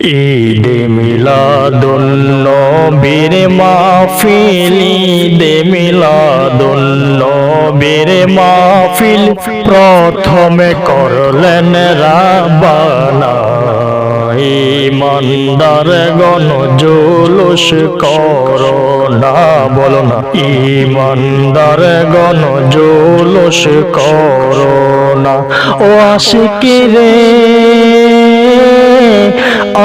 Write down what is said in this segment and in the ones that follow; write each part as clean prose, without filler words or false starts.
ঈদে মিলাদুন নবীর মাহফিল, ঈদে মিলাদুন নবীর মাহফিল প্রথমে করলেন রাব্বানা। ঈমানদারগণ জুলুস করো না, বলো না ঈমানদারগণ জুলুস করো না। ও আশিকি রে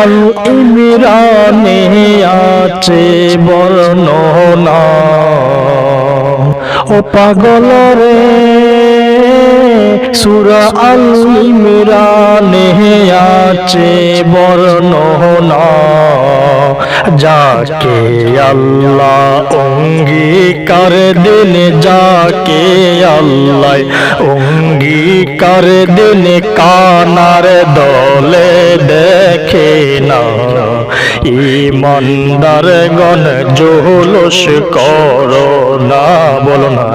আল ইমরানে আছে বর্ণনা, ও পাগল রে সূরা আল ইমরানে আছে বর্ণনা। যাকে আল্লাহ অঙ্গীকার দিন, যাকে আল্লাহ অঙ্গীকার দিন কানার দলে দেখে না। ঈমানদারগণ জুলুস করো না, বলো না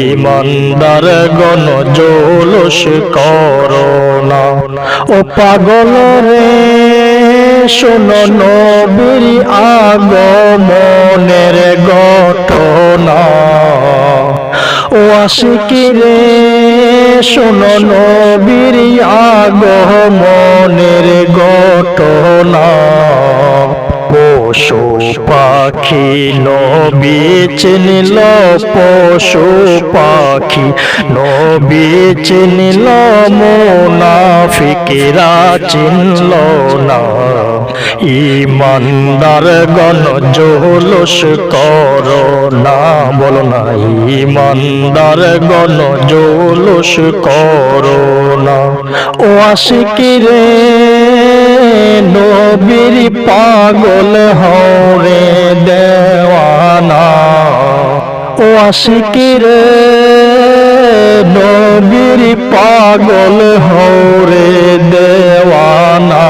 ঈমানদারগণ জুলুস করো না। ও পাগল রে শোনো নবীর আগমনের ঘটনা, ও আশিকি রে শোনো নবীর আগমনের ঘটনা। পশু পাখি নবী চিনল, পশু পাখি নবী চিনল, মুনাফিকরা চিনল না। ঈমানদারগণ জুলুস করো না, বলো না ঈমানদারগণ জুলুস করো না। ও আশিকি রে নবীর পাগল হরে দেওয়ানা, ও আশিকি রে নবীর পাগল হরে দেওয়ানা।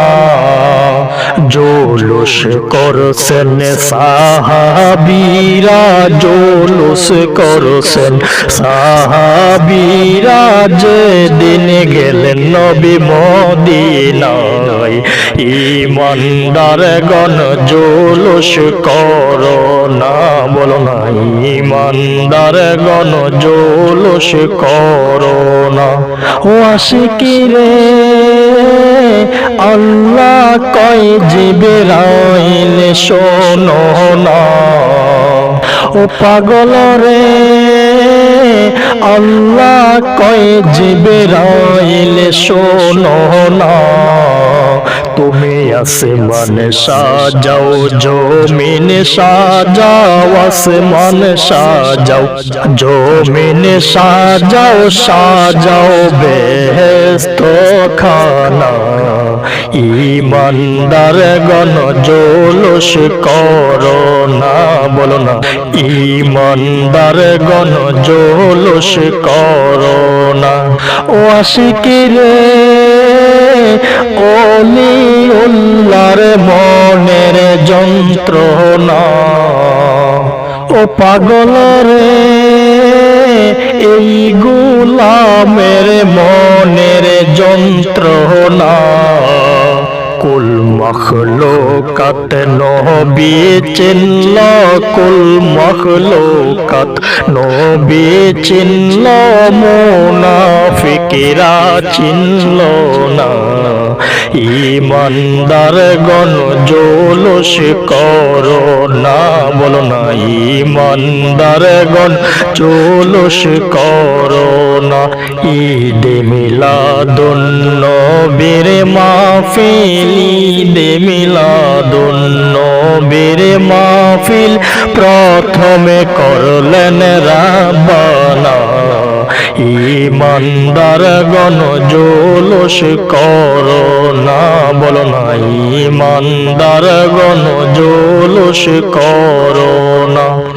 জুলুস করছেন সাহাবীরা, জুলুস করছেন সাহাবীরা, যেদিন গেলেন নবী মদিনায়। ঈমানদারগণ জুলুস করো না, বলো না ঈমানদারগণ জুলুস করো না। ও আশিকি রে আল্লাহ কয় জিবরাইল শোনো না, ও পাগল রে আল্লাহ কয় জিবরাইল শোনো না। তুমি আসমান সাজাও, জমিন সাজাও, আসমান সাজাও, জমিন সাজাও, সাজাও বেহেশত খানা। ঈমানদারগণ জুলুস করো না, বলো না ঈমানদারগণ জুলুস করো না। ও আশিকি রে ওলিউল্লাহর মনের যন্ত্রণা, ও পাগল রে এই গোলামের মনের যন্ত্রণা। কুল মখলুকাত নবী চিনল, কুল মখলুকাত নবী চিনল, মুনাফিকরা চিনল না। ঈমানদারগণ জুলুস করো না, বলো না ঈমানদারগণ জুলুস করো না। ঈদে মিলাদুন নবীর মাহফিল, ঈদে মিলাদুন নবীর মাহফিল প্রথমে করলেন রাব্বানা। ঈমানদারগণ জুলুস করো না, বলো না ঈমানদারগণ জুলুস করো না।